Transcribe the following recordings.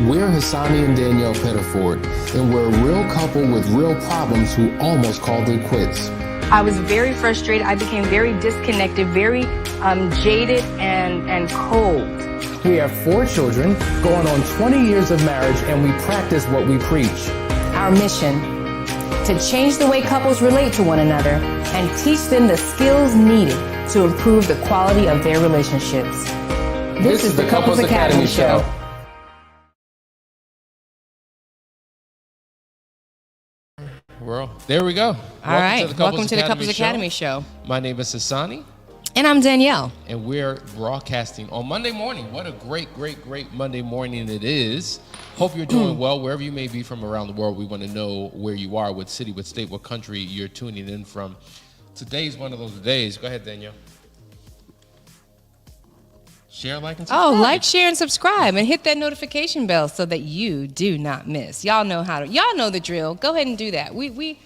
We're Hassani and Danielle Pettiford, and we're a real couple with real problems who almost called it quits. I was very frustrated. I became very disconnected, very jaded and cold. We have 4 children, going on 20 years of marriage, and we practice what we preach. Our mission, to change the way couples relate to one another and teach them the skills needed to improve the quality of their relationships. This is the Couples Academy Show. Well, there we go. All right. Welcome to the Couples Academy Show. My name is Hassani. And I'm Danielle. And we're broadcasting on Monday morning. What a great, great, great Monday morning it is. Hope you're doing well wherever you may be from around the world. We want to know where you are, what city, what state, what country you're tuning in from. Today's one of those days. Go ahead, Danielle. Share, like, and subscribe. Oh, like, share, and subscribe, and hit that notification bell so that you do not miss. Y'all know y'all know the drill. Go ahead and do that. We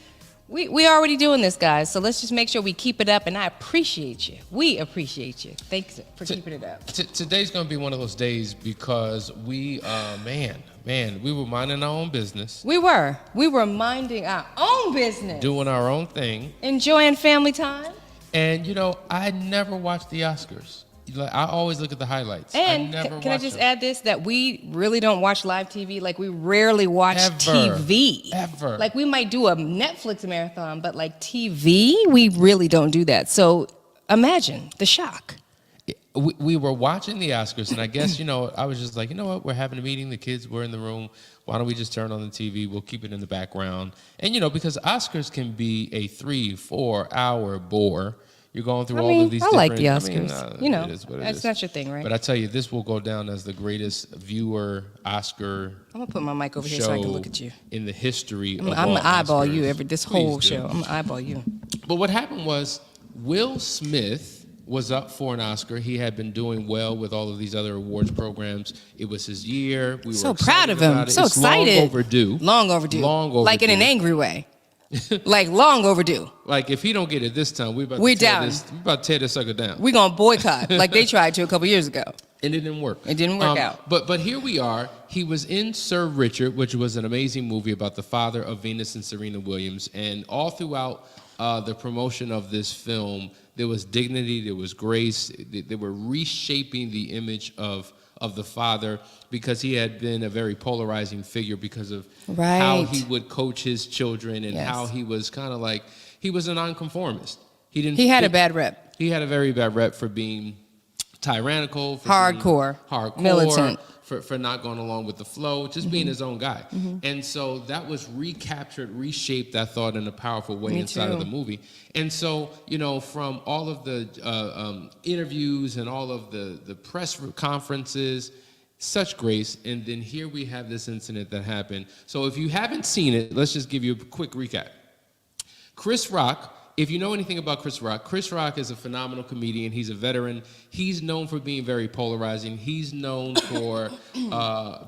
already doing this, guys. So let's just make sure we keep it up. And I appreciate you. We appreciate you. Thanks for keeping it up. Today's gonna be one of those days because we, man, we were minding our own business. We were minding our own business, doing our own thing, enjoying family time. And you know, I never watched the Oscars. I always look at the highlights. And can I just add this, that we really don't watch live TV. Like, we rarely watch TV. Ever. Like, we might do a Netflix marathon, but like TV, we really don't do that. So imagine the shock. We were watching the Oscars, and I guess, you know, I was just like, you know what, we're having a meeting, the kids were in the room, why don't we just turn on the TV, we'll keep it in the background. And, you know, because Oscars can be a 3-4 hour bore. You're going through all of these different... I like the Oscars. You know, that's not your thing, right? But I tell you, this will go down as the greatest viewer Oscar I'm going to put my mic over here so I can look at you. In the history of I'm going to eyeball you this whole Please do. show. I'm going to eyeball you. But what happened was, Will Smith was up for an Oscar. He had been doing well with all of these other awards programs. It was his year. We were so proud of him. So it's excited. Long overdue. Long overdue. Long overdue. Like in an angry way. Like long overdue. Like if he don't get it this time, we're about to tear this sucker down. We're going to boycott like they tried to a couple years ago. And it didn't work. It didn't work out. But here we are. He was in Sir Richard, which was an amazing movie about the father of Venus and Serena Williams. And all throughout the promotion of this film, there was dignity, there was grace. They were reshaping the image of the father, because he had been a very polarizing figure because of how he would coach his children and how he was kind of like, he was a nonconformist. He had a bad rep. He had a very bad rep for being tyrannical, for hardcore, militant, for not going along with the flow, just being his own guy. And so that was recaptured, reshaped, that thought in a powerful way inside of the movie. And so, you know, from all of the interviews and all of the press conferences, such grace. And then here we have this incident that happened. So if you haven't seen it, let's just give you a quick recap. Chris Rock, if you know anything about Chris Rock is a phenomenal comedian. He's a veteran. He's known for being very polarizing. He's known for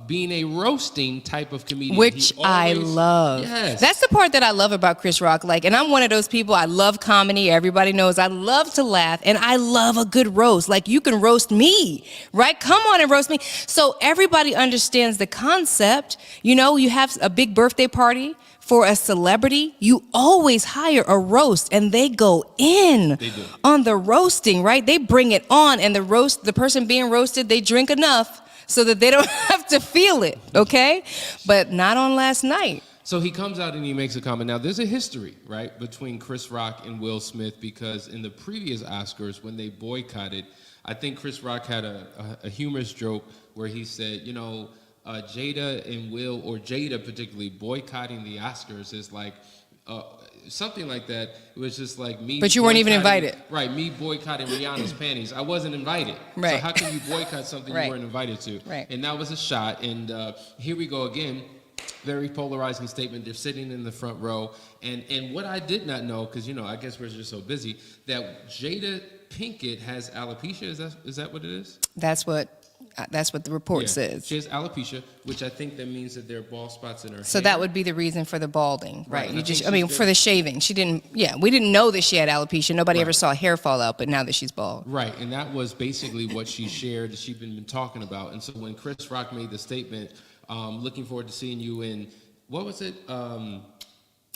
being a roasting type of comedian. Which I love. Yes. That's the part that I love about Chris Rock. Like, and I'm one of those people, I love comedy. Everybody knows I love to laugh, and I love a good roast. Like, you can roast me, right? Come on and roast me. So everybody understands the concept. You know, you have a big birthday party for a celebrity, you always hire a roast, and they go in on the roasting, right? They bring it on, and the person being roasted, they drink enough so that they don't have to feel it, okay? But not on last night. So he comes out and he makes a comment. Now, there's a history, right, between Chris Rock and Will Smith, because in the previous Oscars, when they boycotted, I think Chris Rock had a humorous joke where he said, you know, Jada and Will, or Jada particularly, boycotting the Oscars is like something like that. It was just like me. But you weren't even invited. Right, me boycotting Rihanna's panties. I wasn't invited. Right. So how can you boycott something you weren't invited to? Right. And that was a shot. And here we go again. Very polarizing statement. They're sitting in the front row. And what I did not know, because, you know, I guess we're just so busy, that Jada Pinkett has alopecia. Is that what it is? That's what the report says. She has alopecia, which I think that means that there are bald spots in her hair. So that would be the reason for the balding, right? Right. For the shaving. We didn't know that she had alopecia. Nobody ever saw hair fall out, but now that she's bald. Right, and that was basically what she shared, that she'd been talking about. And so when Chris Rock made the statement Looking forward to seeing you in, what was it?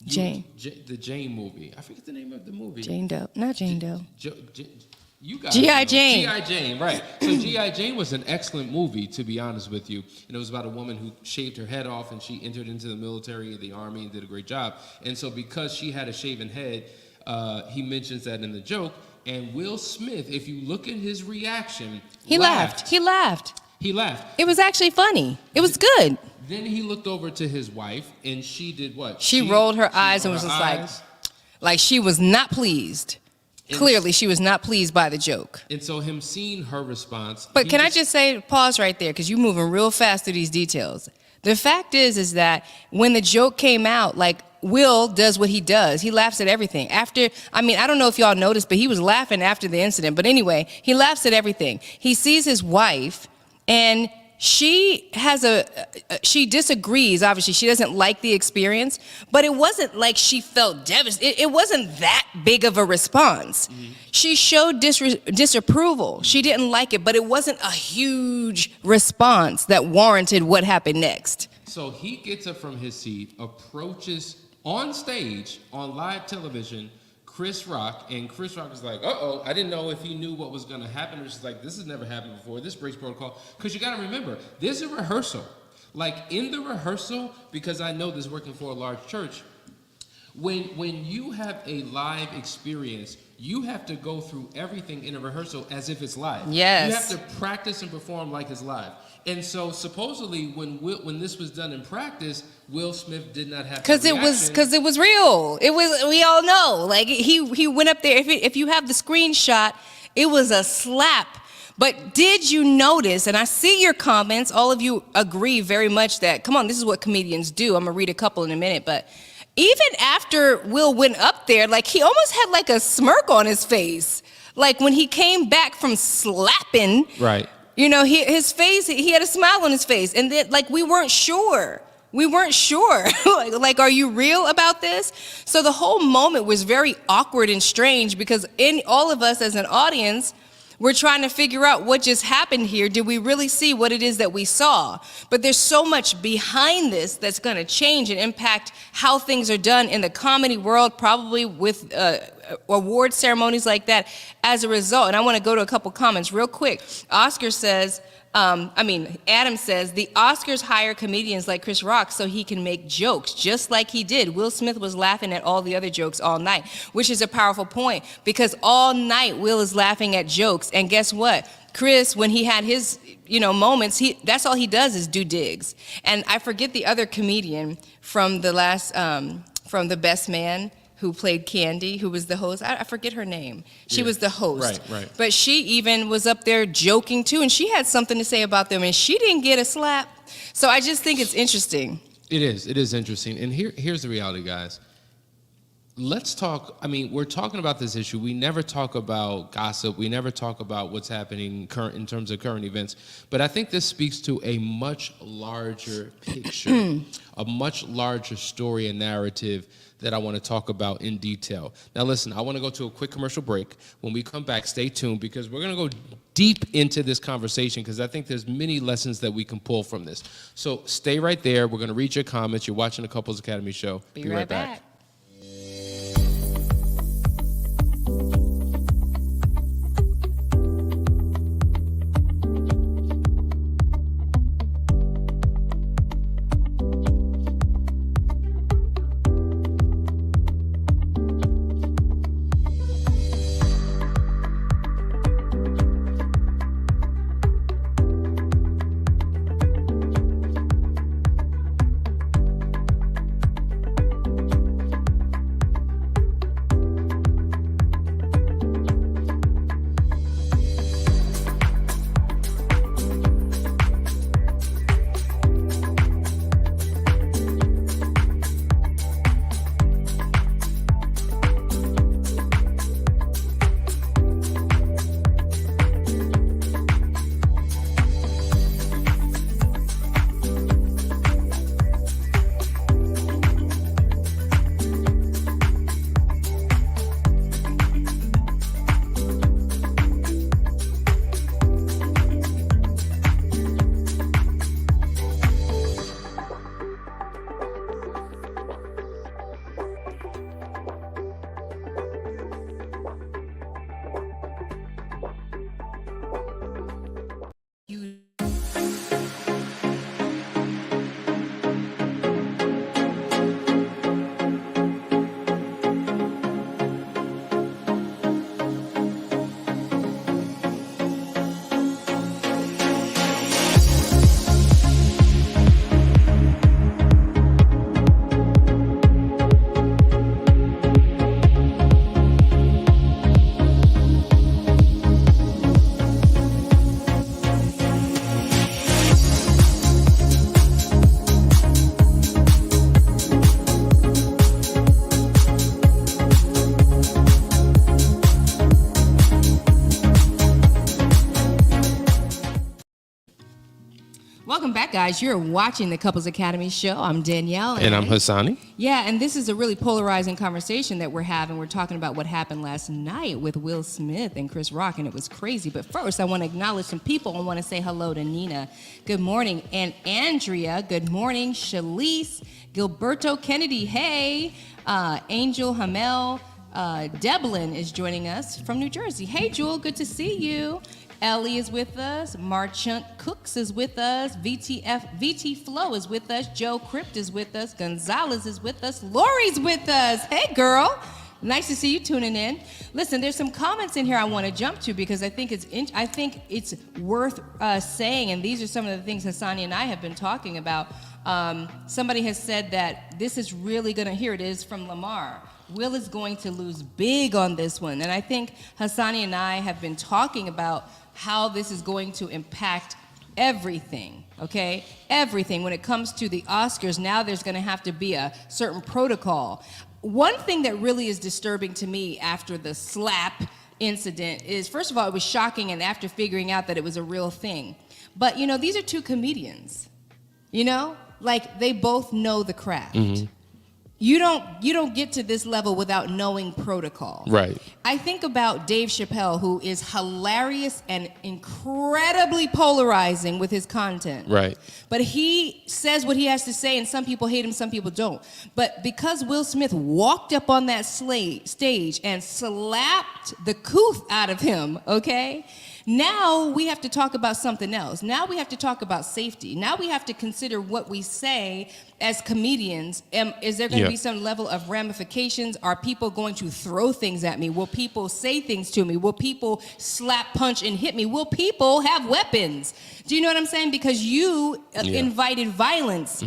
Jane. The Jane movie. I forget the name of the movie. Jane Doe. Not Jane Doe. You guys G.I. know. Jane. G.I. Jane, right. So G.I. Jane was an excellent movie, to be honest with you. And it was about a woman who shaved her head off, and she entered into the military, the army, and did a great job. And so because she had a shaven head, he mentions that in the joke. And Will Smith, if you look at his reaction, He laughed. He laughed. He laughed. It was actually funny. It was good. Then he looked over to his wife, and she did what? She rolled her eyes and was just like she was not pleased. Clearly, she was not pleased by the joke. And so him seeing her response. But can I just say, pause right there, because you're moving real fast through these details. The fact is that when the joke came out, like, Will does what he does. He laughs at everything. I don't know if y'all noticed, but he was laughing after the incident. But anyway, he laughs at everything. He sees his wife, and she disagrees. Obviously, she doesn't like the experience, but it wasn't like she felt devastated. It wasn't that big of a response. Mm-hmm. She showed disapproval. She didn't like it, but it wasn't a huge response that warranted what happened next. So he gets up from his seat, approaches on stage, on live television, Chris Rock, and Chris Rock is like, uh-oh, I didn't know if he knew what was going to happen. It's like, this has never happened before. This breaks protocol. Because you got to remember, there's a rehearsal. Like, in the rehearsal, because I know this working for a large church, when you have a live experience, you have to go through everything in a rehearsal as if it's live. Yes. You have to practice and perform like it's live. And so supposedly when this was done in practice, Will Smith did not have because it was real. It was, we all know, like he went up there. If you have the screenshot, it was a slap. But did you notice, and I see your comments, all of you agree very much that, come on, this is what comedians do. I'm gonna read a couple in a minute, but even after Will went up there, like he almost had like a smirk on his face. Like when he came back from slapping, right. You know, his face, he had a smile on his face. And then, like, we weren't sure. like, are you real about this? So the whole moment was very awkward and strange because in all of us as an audience, we're trying to figure out what just happened here. Did we really see what it is that we saw? But there's so much behind this that's going to change and impact how things are done in the comedy world, probably with award ceremonies like that as a result. And I want to go to a couple comments real quick. Adam says, the Oscars hire comedians like Chris Rock so he can make jokes, just like he did. Will Smith was laughing at all the other jokes all night, which is a powerful point, because all night Will is laughing at jokes. And guess what? Chris, when he had his, moments, that's all he does is do digs. And I forget the other comedian from the last, from The Best Man, who played Candy, who was the host. I forget her name. She was the host. Right. But she even was up there joking too, and she had something to say about them, and she didn't get a slap. So I just think it's interesting. It is interesting. And here's the reality, guys. Let's talk, we're talking about this issue. We never talk about gossip. We never talk about what's happening in terms of current events. But I think this speaks to a much larger picture, a much larger story and narrative that I want to talk about in detail. Now listen, I want to go to a quick commercial break. When we come back, stay tuned, because we're going to go deep into this conversation, because I think there's many lessons that we can pull from this. So stay right there. We're going to read your comments. You're watching the Couples Academy Show. Be right back. Welcome back, guys. You're watching the Couples Academy show. I'm Danielle. And I'm Hassani. Yeah, and this is a really polarizing conversation that we're having. We're talking about what happened last night with Will Smith and Chris Rock, and it was crazy. But first, I want to acknowledge some people. I want to say hello to Nina. Good morning. And Andrea, good morning. Shalise, Gilberto Kennedy, hey. Angel Hamel, Devlin is joining us from New Jersey. Hey, Jewel, good to see you. Ellie is with us. Marchant Cooks is with us. VT Flow is with us. Joe Crypt is with us. Gonzalez is with us. Lori's with us. Hey, girl. Nice to see you tuning in. Listen, there's some comments in here I want to jump to because I think it's worth saying, and these are some of the things Hassani and I have been talking about. Somebody has said that this is really going to, here it is from Lamar, Will is going to lose big on this one. And I think Hassani and I have been talking about how this is going to impact everything, okay? Everything. When it comes to the Oscars, now there's going to have to be a certain protocol. One thing that really is disturbing to me after the slap incident is, first of all, it was shocking, and after figuring out that it was a real thing. But, you know, these are two comedians, you know? Like, they both know the craft. Mm-hmm. You don't get to this level without knowing protocol. Right. I think about Dave Chappelle, who is hilarious and incredibly polarizing with his content. Right. But he says what he has to say, and some people hate him, some people don't. But because Will Smith walked up on that stage and slapped the couth out of him, okay? Now we have to talk about something else. Now we have to talk about safety. Now we have to consider what we say as comedians. Is there going to be some level of ramifications? Are people going to throw things at me? Will people say things to me? Will people slap, punch, and hit me? Will people have weapons? Do you know what I'm saying? Because you invited violence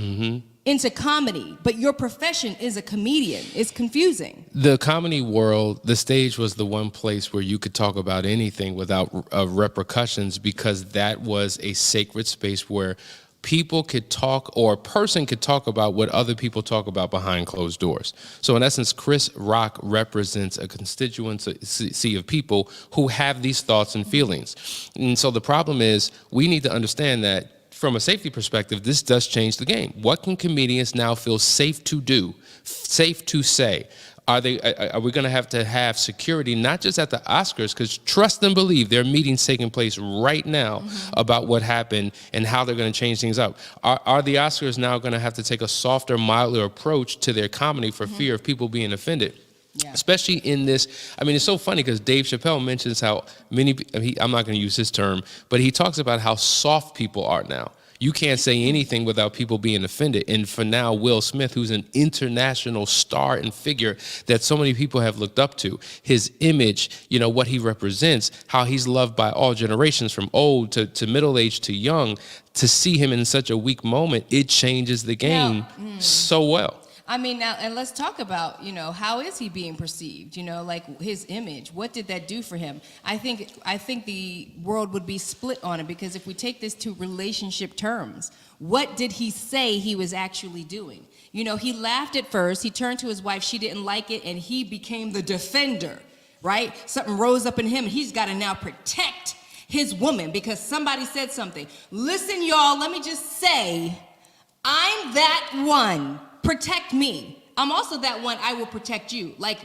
into comedy, but your profession is a comedian. It's confusing. The comedy world, the stage was the one place where you could talk about anything without repercussions, because that was a sacred space where people could talk, or a person could talk about what other people talk about behind closed doors. So in essence, Chris Rock represents a constituency of people who have these thoughts and feelings. And so the problem is, we need to understand that from a safety perspective, this does change the game. What can comedians now feel safe to do, safe to say? Are we going to have security, not just at the Oscars, because trust and believe there are meetings taking place right now about what happened and how they're going to change things up. Are the Oscars now going to have to take a softer, milder approach to their comedy for fear of people being offended? Yeah. Especially in this, I mean, it's so funny because Dave Chappelle mentions how I'm not going to use his term, but he talks about how soft people are now. You can't say anything without people being offended. And for now, Will Smith, who's an international star and figure that so many people have looked up to, his image, you know, what he represents, how he's loved by all generations, from old to middle-aged to young, to see him in such a weak moment, it changes the game so well. I mean, now, and let's talk about, you know, how is he being perceived? You know, like his image. What did that do for him? I think the world would be split on it, because if we take this to relationship terms, what did he say he was actually doing? You know, he laughed at first. He turned to his wife. She didn't like it, and he became the defender, right? Something rose up in him, and he's got to now protect his woman because somebody said something. Listen, y'all, let me just say, I'm that one. Protect me. I'm also that one. I will protect you. Like,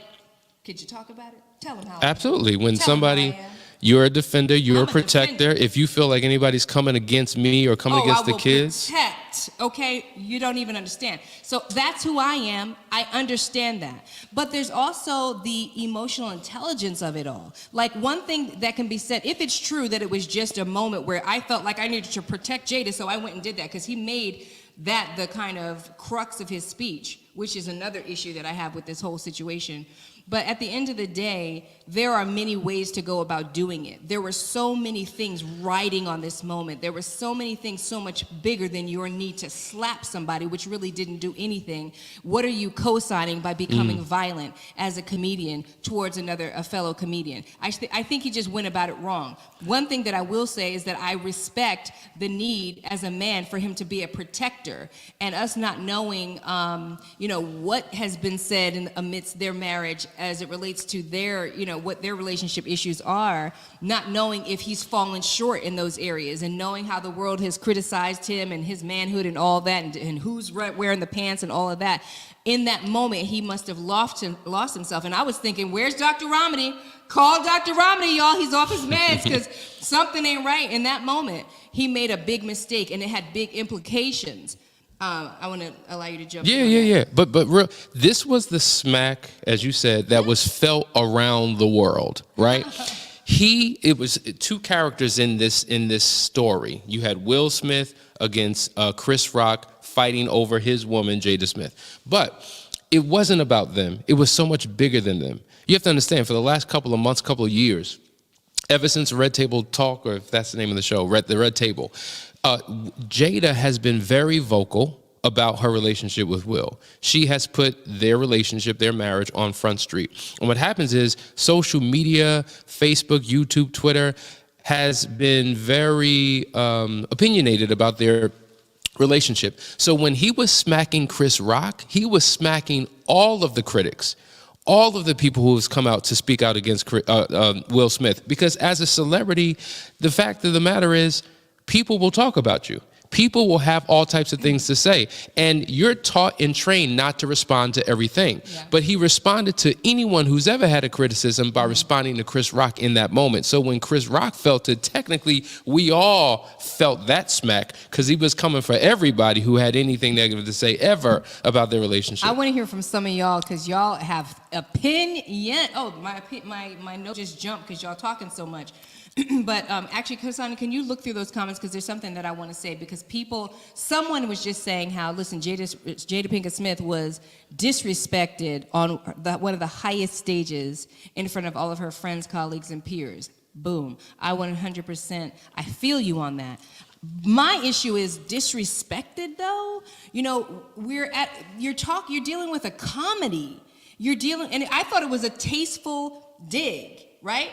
could you talk about it? Tell them how. Absolutely. When somebody, you're a defender, you're a protector. If you feel like anybody's coming against me or coming against the kids. Protect, okay? You don't even understand. So that's who I am. I understand that. But there's also the emotional intelligence of it all. Like, one thing that can be said, if it's true that it was just a moment where I felt like I needed to protect Jada, so I went and did that, because he made that the kind of crux of his speech, which is another issue that I have with this whole situation. But at the end of the day, there are many ways to go about doing it. There were so many things riding on this moment. There were so many things so much bigger than your need to slap somebody, which really didn't do anything. What are you co-signing by becoming violent as a comedian towards a fellow comedian? I think he just went about it wrong. One thing that I will say is that I respect the need as a man for him to be a protector, and us not knowing, what has been said amidst their marriage as it relates to their, what their relationship issues are, not knowing if he's fallen short in those areas, and knowing how the world has criticized him and his manhood and all that, and who's wearing the pants and all of that. In that moment, he must have lost himself. And I was thinking, where's Dr. Romney? Call Dr. Romney, y'all. He's off his meds because something ain't right. In that moment, he made a big mistake, and it had big implications. I want to allow you to jump in. Yeah. But this was the smack, as you said, that was felt around the world, right? It was two characters in this story. You had Will Smith against Chris Rock fighting over his woman, Jada Smith. But it wasn't about them. It was so much bigger than them. You have to understand, for the last couple of months, couple of years, ever since Red Table Talk, or if that's the name of the show, the Red Table, Jada has been very vocal about her relationship with Will. She has put their relationship, their marriage, on Front Street. And what happens is social media, Facebook, YouTube, Twitter, has been very opinionated about their relationship. So when he was smacking Chris Rock, he was smacking all of the critics, all of the people who have come out to speak out against Will Smith. Because as a celebrity, the fact of the matter is, people will talk about you. People will have all types of things to say. And you're taught and trained not to respond to everything. Yeah. But he responded to anyone who's ever had a criticism by responding to Chris Rock in that moment. So when Chris Rock felt it, technically, we all felt that smack because he was coming for everybody who had anything negative to say ever about their relationship. I want to hear from some of y'all because y'all have opinion. Oh, my note just jumped because y'all talking so much. But actually, Kasani, can you look through those comments, because there's something that I want to say, because someone was just saying how, listen, Jada Pinkett Smith was disrespected on one of the highest stages in front of all of her friends, colleagues, and peers. Boom. I 100%, I feel you on that. My issue is disrespected, though. You're dealing with a comedy. And I thought it was a tasteful dig, right?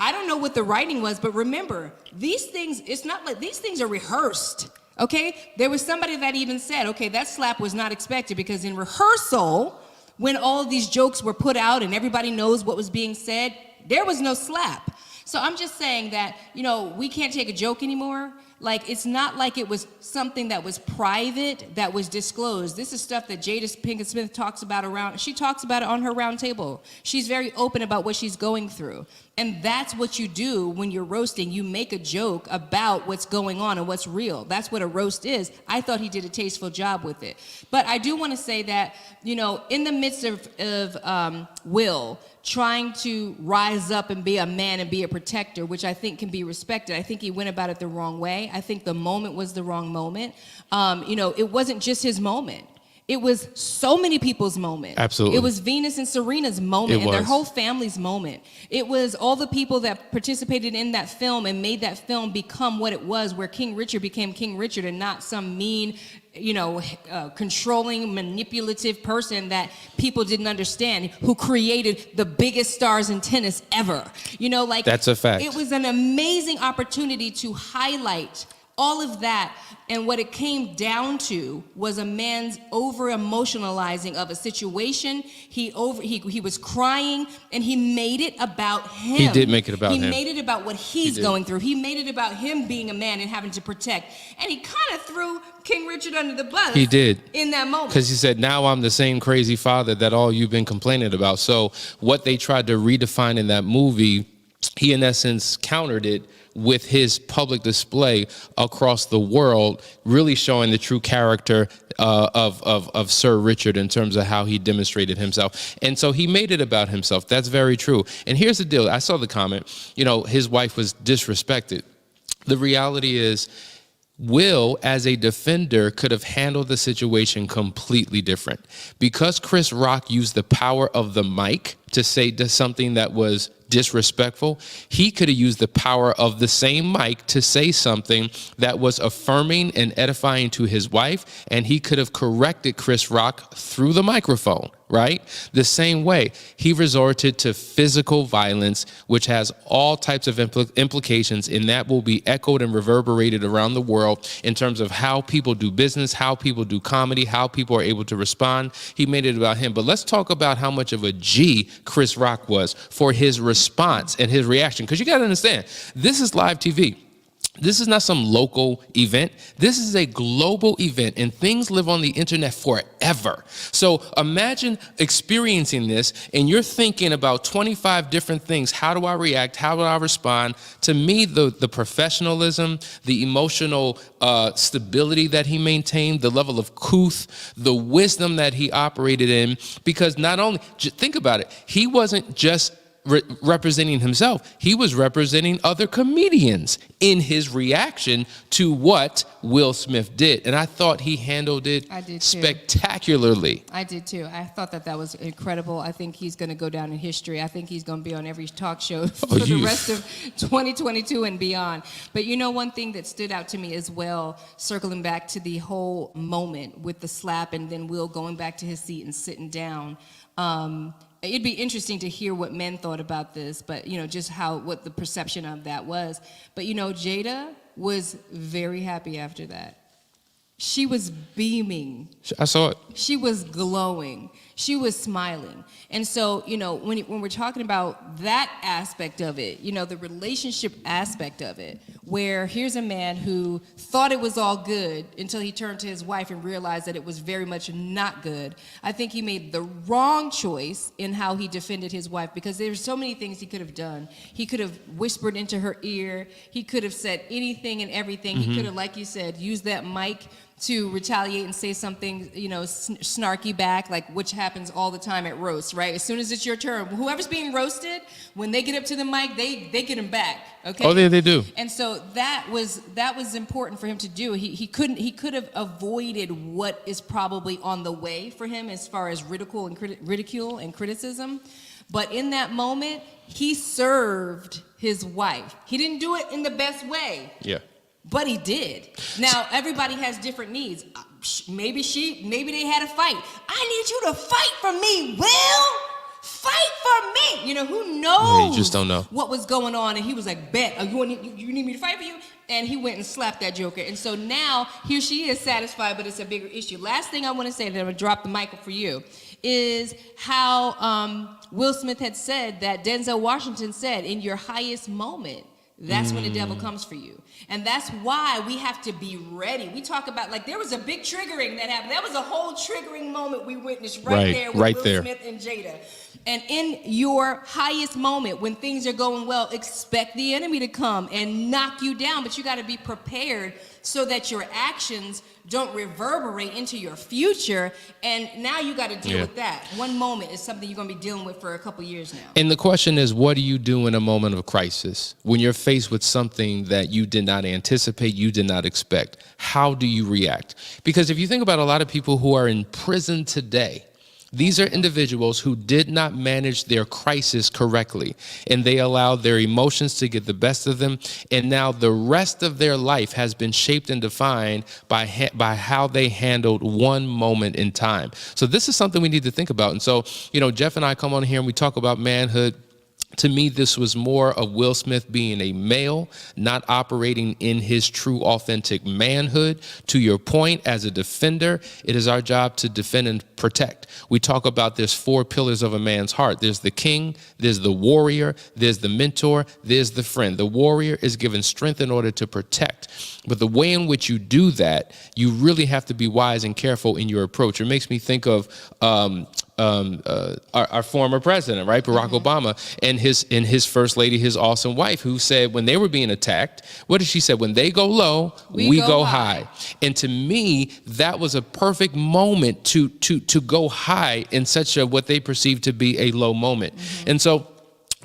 I don't know what the writing was, but remember, these things, it's not like these things are rehearsed, okay? There was somebody that even said, okay, that slap was not expected, because in rehearsal, when all of these jokes were put out and everybody knows what was being said, there was no slap. So I'm just saying that, we can't take a joke anymore. Like, it's not like it was something that was private, that was disclosed. This is stuff that Jada Pinkett Smith talks about she talks about it on her round table. She's very open about what she's going through. And that's what you do when you're roasting. You make a joke about what's going on and what's real. That's what a roast is. I thought he did a tasteful job with it. But I do want to say that, in the midst of Will trying to rise up and be a man and be a protector, which I think can be respected, I think he went about it the wrong way. I think the moment was the wrong moment. It wasn't just his moment. It was so many people's moment. Absolutely. It was Venus and Serena's moment and their whole family's moment. It was all the people that participated in that film and made that film become what it was, where King Richard became King Richard and not some mean, controlling, manipulative person that people didn't understand, who created the biggest stars in tennis ever. That's a fact. It was an amazing opportunity to highlight all of that. And what it came down to was a man's over-emotionalizing of a situation. He was crying, and he made it about him. He did make it about him. He made it about what he's going through. He made it about him being a man and having to protect. And he kind of threw King Richard under the bus. He did. In that moment. Because he said, now I'm the same crazy father that all you've been complaining about. So what they tried to redefine in that movie, he in essence countered it with his public display across the world, really showing the true character of Sir Richard in terms of how he demonstrated himself. And so he made it about himself. That's very true. And here's the deal. I saw the comment, his wife was disrespected. The reality is, Will, as a defender, could have handled the situation completely different. Because Chris Rock used the power of the mic to say something that was disrespectful, he could have used the power of the same mic to say something that was affirming and edifying to his wife, and he could have corrected Chris Rock through the microphone, right? The same way, he resorted to physical violence, which has all types of implications, and that will be echoed and reverberated around the world in terms of how people do business, how people do comedy, how people are able to respond. He made it about him. But let's talk about how much of a G Chris Rock was for his response and his reaction. Because you got to understand, this is live TV. This is not some local event. This is a global event, and things live on the internet forever. So imagine experiencing this, and you're thinking about 25 different things. How do I react? How do I respond? To me, the professionalism, the emotional stability that he maintained, the level of couth, the wisdom that he operated in, because not only, think about it, he wasn't just representing himself, he was representing other comedians in his reaction to what Will Smith did. And I thought he handled it spectacularly. I did too. I thought that was incredible. I think he's going to go down in history. I think he's going to be on every talk show for the rest of 2022 and beyond. But you know, one thing that stood out to me as well, circling back to the whole moment with the slap and then Will going back to his seat and sitting down, it'd be interesting to hear what men thought about this, but you know, just what the perception of that was. But you know, Jada was very happy after that. She was beaming. I saw it. She was glowing. She was smiling. And so, you know, when we're talking about that aspect of it, you know, the relationship aspect of it, where here's a man who thought it was all good until he turned to his wife and realized that it was very much not good. I think he made the wrong choice in how he defended his wife, because there's so many things he could have done. He could have whispered into her ear. He could have said anything and everything. He could have, like you said, used that mic to retaliate and say something, you know, snarky back, like which happens all the time at roasts, right? As soon as it's your turn, whoever's being roasted, when they get up to the mic, they get him back. Okay. Oh, they do. And so that was important for him to do. He could have avoided what is probably on the way for him as far as ridicule and criticism. But in that moment, he served his wife. He didn't do it in the best way. Yeah. But he did. Now, everybody has different needs. Maybe they had a fight. I need you to fight for me, Will. Fight for me. You know, who knows? Yeah, you just don't know what was going on. And he was like, bet, you need me to fight for you? And he went and slapped that joker. And so now, here she is satisfied, but it's a bigger issue. Last thing I want to say, that I'm going to drop the mic for you, is how Will Smith had said that Denzel Washington said, in your highest moment, that's when the devil comes for you. And that's why we have to be ready. We talk about, like, there was a big triggering that happened. That was a whole triggering moment we witnessed right there with Will Smith and Jada. And in your highest moment, when things are going well, expect the enemy to come and knock you down. But you got to be prepared so that your actions don't reverberate into your future. And now you got to deal with that. One moment is something you're going to be dealing with for a couple years now. And the question is, what do you do in a moment of crisis? When you're faced with something that you did not anticipate, you did not expect, how do you react? Because if you think about a lot of people who are in prison today, these are individuals who did not manage their crisis correctly, and they allowed their emotions to get the best of them, and now the rest of their life has been shaped and defined by how they handled one moment in time. So this is something we need to think about. And so, you know, Jeff and I come on here and we talk about manhood. To me, this was more of Will Smith being a male, not operating in his true, authentic manhood. To your point, as a defender, it is our job to defend and protect. We talk about there's 4 pillars of a man's heart. There's the king, there's the warrior, there's the mentor, there's the friend. The warrior is given strength in order to protect. But the way in which you do that, you really have to be wise and careful in your approach. It makes me think of our former president, right, Barack Obama, and his first lady, his awesome wife, who said when they were being attacked, what did she say? When they go low, we go high. And to me, that was a perfect moment to go high in such a what they perceived to be a low moment. And so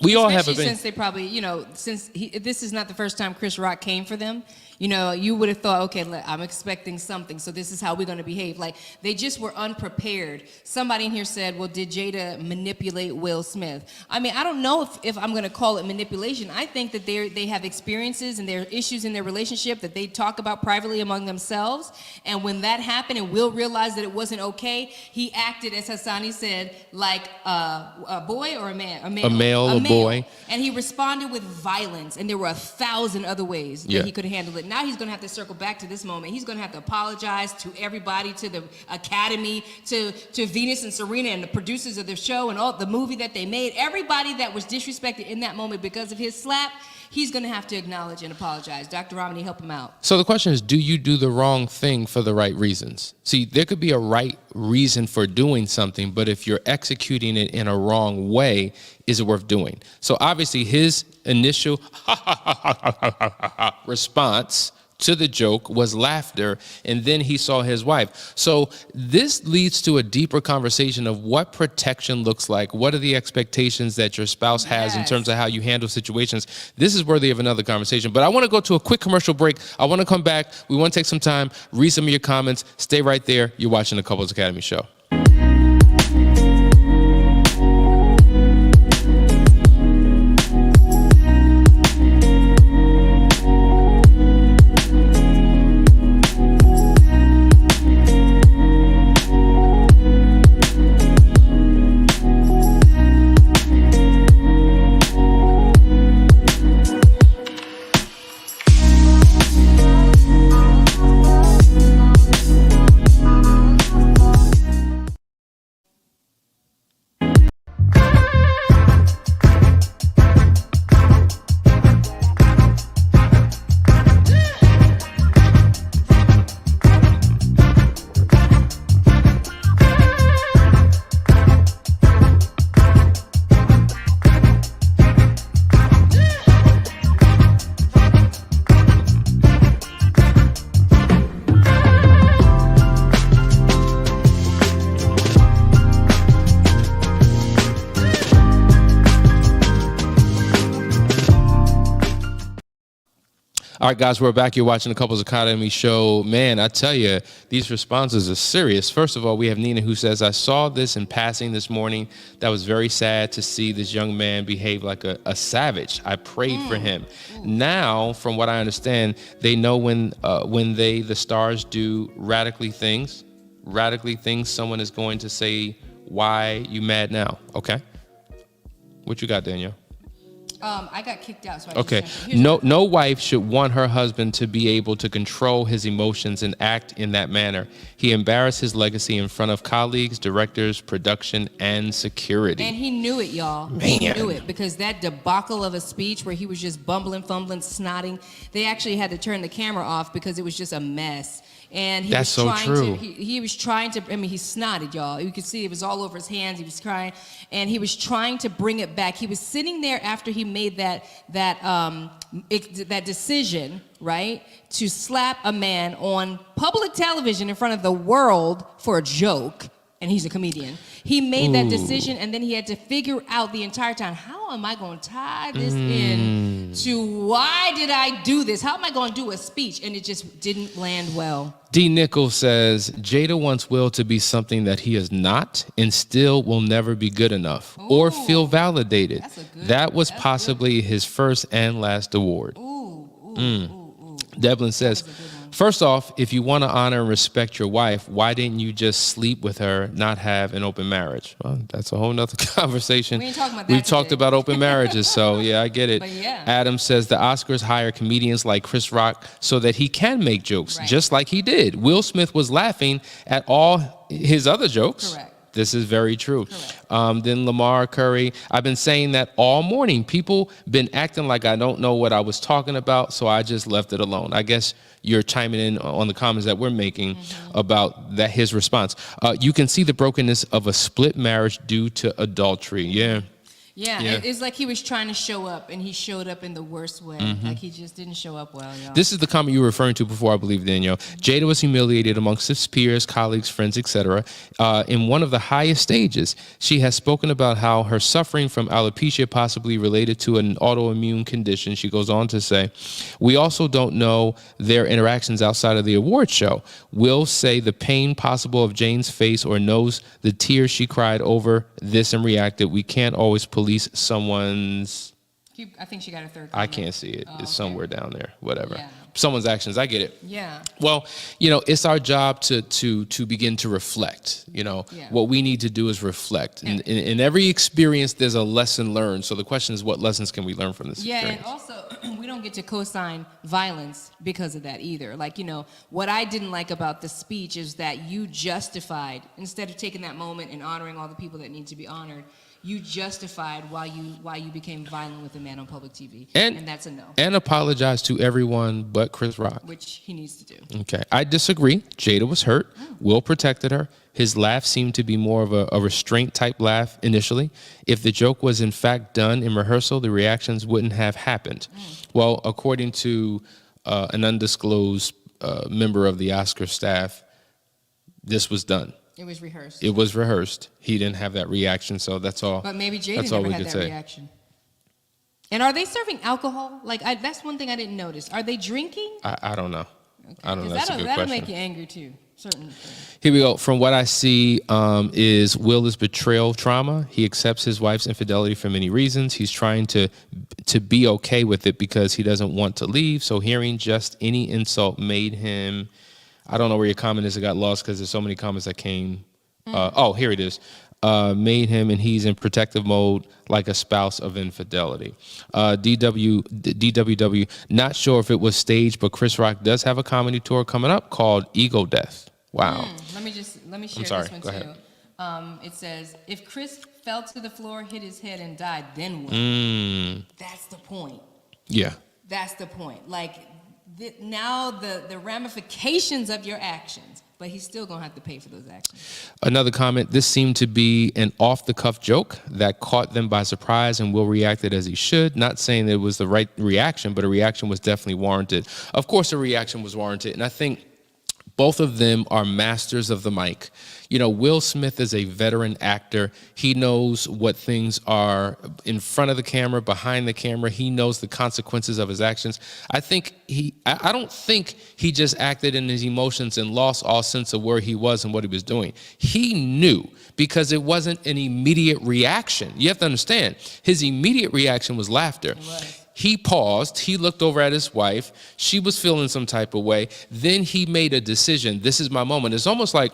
we all have a since they probably, you know, this is not the first time Chris Rock came for them. You know, you would have thought, okay, I'm expecting something, so this is how we're going to behave. Like, they just were unprepared. Somebody in here said, well, did Jada manipulate Will Smith? I mean, I don't know if I'm going to call it manipulation. I think that they have experiences and there are issues in their relationship that they talk about privately among themselves. And when that happened and Will realized that it wasn't okay, he acted, as Hassani said, like a boy or a man? A male, a boy. And he responded with violence. And there were 1,000 other ways that he could handle it. Now he's going to have to circle back to this moment. He's going to have to apologize to everybody, to the Academy, to Venus and Serena and the producers of the show and all the movie that they made. Everybody that was disrespected in that moment because of his slap, he's going to have to acknowledge and apologize. Dr. Romney, help him out. So the question is, do you do the wrong thing for the right reasons? See, there could be a right reason for doing something, but if you're executing it in a wrong way, is it worth doing? So obviously his initial response to the joke was laughter, and then he saw his wife. So this leads to a deeper conversation of what protection looks like. What are the expectations that your spouse has in terms of how you handle situations? This is worthy of another conversation. But I want to go to a quick commercial break. I want to come back. We want to take some time, read some of your comments. Stay right there. You're watching the Couples Academy Show. All right, guys, we're back. You're watching the Couples Academy Show. Man, I tell you, these responses are serious. First of all, we have Nina who says, I saw this in passing this morning. That was very sad to see this young man behave like a savage. I prayed for him. Now, from what I understand, they know when the stars do radically things, someone is going to say, why you mad now? Okay. What you got, Danielle? I got kicked out. So okay. No wife should want her husband to be able to control his emotions and act in that manner. He embarrassed his legacy in front of colleagues, directors, production, and security. And he knew it, y'all. Man. He knew it, because that debacle of a speech where he was just bumbling, fumbling, snotting, they actually had to turn the camera off because it was just a mess. And he was trying to, I mean, he snotted, y'all. You could see it was all over his hands. He was crying, and he was trying to bring it back. He was sitting there after he made that decision, right, to slap a man on public television in front of the world for a joke. And he's a comedian. He made that decision, and then he had to figure out the entire time, how am I going to tie this in to why did I do this? How am I going to do a speech? And it just didn't land well. D. Nichols says, Jada wants Will to be something that he is not and still will never be good enough or feel validated. That was possibly his first and last award. Devlin says, first off, if you want to honor and respect your wife, why didn't you just sleep with her, not have an open marriage? Well, that's a whole nother conversation. We ain't talking about that We've talked about open marriages, so yeah, I get it. But yeah. Adam says the Oscars hire comedians like Chris Rock so that he can make jokes, just like he did. Will Smith was laughing at all his other jokes. Correct. This is very true. Then Lamar Curry, I've been saying that all morning. People been acting like I don't know what I was talking about, so I just left it alone. I guess you're chiming in on the comments that we're making about that his response. You can see the brokenness of a split marriage due to adultery. Yeah. Yeah, Yeah. it's like he was trying to show up, and he showed up in the worst way. Like he just didn't show up well, y'all. This is the comment you were referring to before, I believe, Danielle. Jada was humiliated amongst his peers, colleagues, friends, etc. In one of the highest stages. She has spoken about how her suffering from alopecia, possibly related to an autoimmune condition. She goes on to say, we also don't know their interactions outside of the award show. Will say the pain possible of Jane's face or knows the tears she cried over this and reacted. We can't always police someone's... I think she got a third comment. I can't see it. It's somewhere down there. Whatever. Yeah. Someone's actions. I get it. Yeah. Well, it's our job to begin to reflect. What we need to do is reflect. And in every experience, there's a lesson learned. So the question is, what lessons can we learn from this experience? And also, we don't get to co-sign violence because of that either. Like, what I didn't like about the speech is that you justified, instead of taking that moment and honoring all the people that need to be honored, you justified why you became violent with a man on public TV. And that's a no. And apologize to everyone but Chris Rock. Which he needs to do. Okay. I disagree. Jada was hurt. Will protected her. His laugh seemed to be more of a restraint type laugh initially. If the joke was in fact done in rehearsal, the reactions wouldn't have happened. Well, according to an undisclosed member of the Oscar staff, this was done. It was rehearsed. It was rehearsed. He didn't have that reaction, so that's all. But maybe Jada never had that reaction. And are they serving alcohol? That's one thing I didn't notice. Are they drinking? I don't know. Okay. I don't know. That's a good that'll question. make you angry too. Certainly. Here we go. From what I see, is Will is betrayal trauma. He accepts his wife's infidelity for many reasons. He's trying to be okay with it because he doesn't want to leave. So hearing just any insult made him... I don't know where your comment is. It got lost because there's so many comments that came. Here it is. Made him, and he's in protective mode like a spouse of infidelity. DWW, not sure if it was staged, but Chris Rock does have a comedy tour coming up called Ego Death. Wow. Let me share this one Go too. ahead. It says, if Chris fell to the floor, hit his head, and died, then what? That's the point. Yeah. That's the point. Now the ramifications of your actions, but he's still gonna have to pay for those actions. Another comment, this seemed to be an off-the-cuff joke that caught them by surprise, and Will reacted as he should. Not saying that it was the right reaction, but a reaction was definitely warranted. Of course, a reaction was warranted, and I think both of them are masters of the mic. Will Smith is a veteran actor. He knows what things are in front of the camera, behind the camera. He knows the consequences of his actions. I don't think he just acted in his emotions and lost all sense of where he was and what he was doing. He knew, because it wasn't an immediate reaction. You have to understand, his immediate reaction was laughter. He paused, he looked over at his wife, she was feeling some type of way, then he made a decision. This is my moment. It's almost like,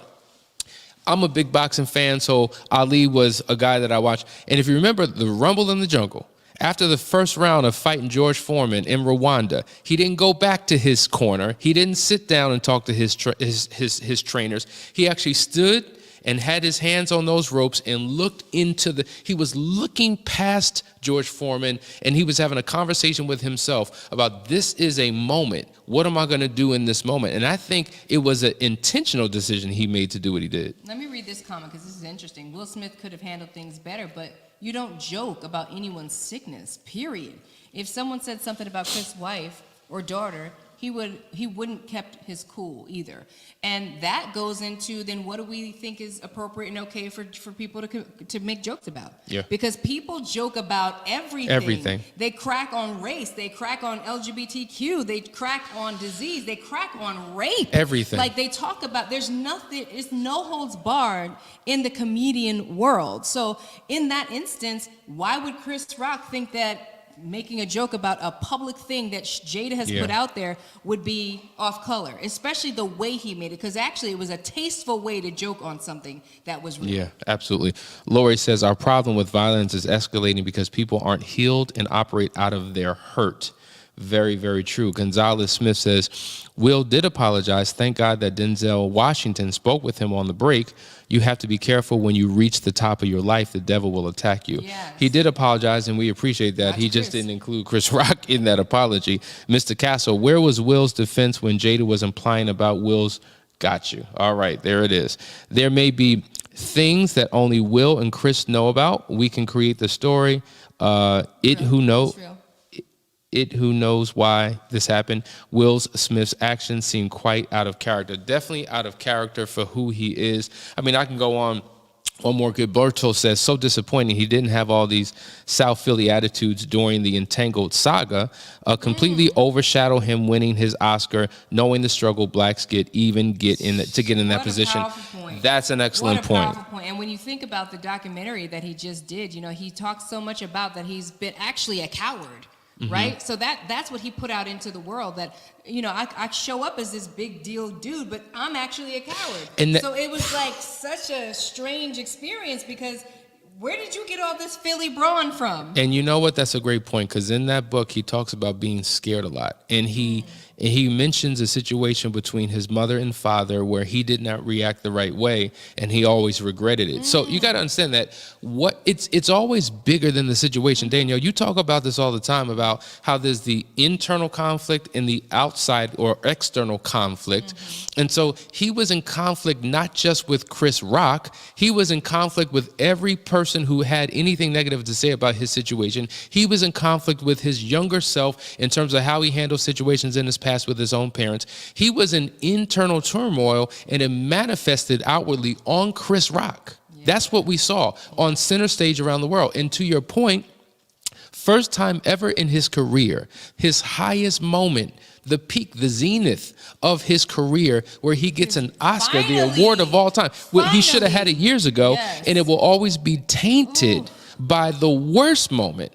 I'm a big boxing fan, so Ali was a guy that I watched. And if you remember the Rumble in the Jungle, after the first round of fighting George Foreman in Rwanda, he didn't go back to his corner. He didn't sit down and talk to his trainers. He actually stood and had his hands on those ropes and looked he was looking past George Foreman, and he was having a conversation with himself about, this is a moment. What am I going to do in this moment? And I think it was an intentional decision he made to do what he did. Let me read this comment because this is interesting. Will Smith could have handled things better, but you don't joke about anyone's sickness, period. If someone said something about Chris' wife or daughter, he wouldn't kept his cool either. And that goes into, then what do we think is appropriate and okay for people to make jokes about? Yeah. Because people joke about everything. Everything. They crack on race, they crack on LGBTQ, they crack on disease, they crack on rape. Everything. They talk about, there's no holds barred in the comedian world. So in that instance, why would Chris Rock think that making a joke about a public thing that Jada has put out there would be off color, especially the way he made it, because actually it was a tasteful way to joke on something that was real. Yeah, absolutely. Lori says, our problem with violence is escalating because people aren't healed and operate out of their hurt. Very, very true. Gonzalez Smith says, Will did apologize. Thank God that Denzel Washington spoke with him on the break. You have to be careful when you reach the top of your life. The devil will attack you. Yes. He did apologize, and we appreciate that. He just didn't include Chris Rock in that apology. Mr. Castle, where was Will's defense when Jada was implying about Will's got you? All right, there it is. There may be things that only Will and Chris know about. We can create the story. It who knows why this happened. Will Smith's actions seem quite out of character. Definitely out of character for who he is. I mean, I can go on. One more good. Berto says, so disappointing. He didn't have all these South Philly attitudes during the Entangled saga. Completely overshadow him winning his Oscar, knowing the struggle blacks get in that position. That's an excellent point. And when you think about the documentary that he just did, you know, he talks so much about that he's been actually a coward. Right? So that's what he put out into the world, that, you know, I show up as this big deal dude, but I'm actually a coward. So it was like such a strange experience, because where did you get all this Philly brawn from? And you know what? That's a great point, because in that book, he talks about being scared a lot. And he mentions a situation between his mother and father where he did not react the right way, and he always regretted it. So you got to understand that it's always bigger than the situation. Danielle, you talk about this all the time, about how there's the internal conflict and the outside or external conflict. And so he was in conflict not just with Chris Rock, he was in conflict with every person who had anything negative to say about his situation. He was in conflict with his younger self in terms of how he handled situations in his past with his own parents. He was in internal turmoil, and it manifested outwardly on Chris Rock. That's what we saw on center stage around the world. And to your point, first time ever in his career, his highest moment, the peak, the zenith of his career, where he gets an Oscar, the award of all time. Well, he should have had it years ago, and it will always be tainted by the worst moment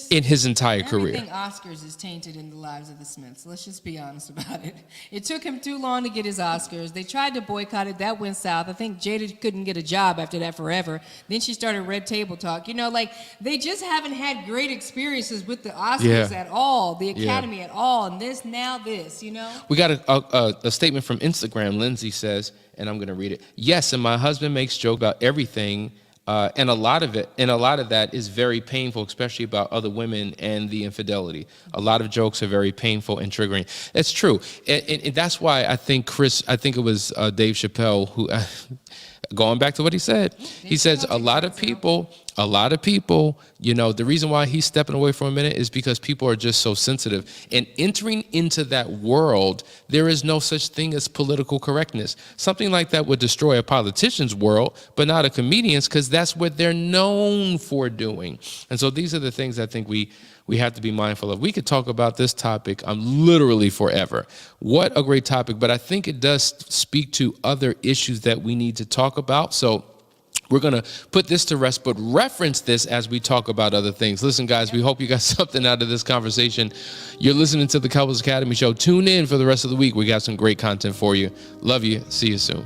in his entire career. Everything Oscars is tainted in the lives of the Smiths. Let's just be honest about it. It took him too long to get his Oscars. They tried to boycott it. That went south. I think Jada couldn't get a job after that forever. Then she started Red Table Talk. You know, like, they just haven't had great experiences with the Oscars at all, the Academy at all, and now this, you know? We got a statement from Instagram. Lindsay says, and I'm going to read it. Yes, and my husband makes joke about everything. And a lot of that is very painful, especially about other women and the infidelity. A lot of jokes are very painful and triggering. It's true. And that's why I think it was Dave Chappelle who, going back to what he said, he says a lot of people, you know, the reason why he's stepping away for a minute is because people are just so sensitive. And entering into that world, there is no such thing as political correctness. Something like that would destroy a politician's world, but not a comedian's, because that's what they're known for doing. And so these are the things I think we have to be mindful of. We could talk about this topic literally forever. What a great topic, but I think it does speak to other issues that we need to talk about. So we're going to put this to rest, but reference this as we talk about other things. Listen, guys, we hope you got something out of this conversation. You're listening to the Couples Academy Show. Tune in for the rest of the week. We got some great content for you. Love you. See you soon.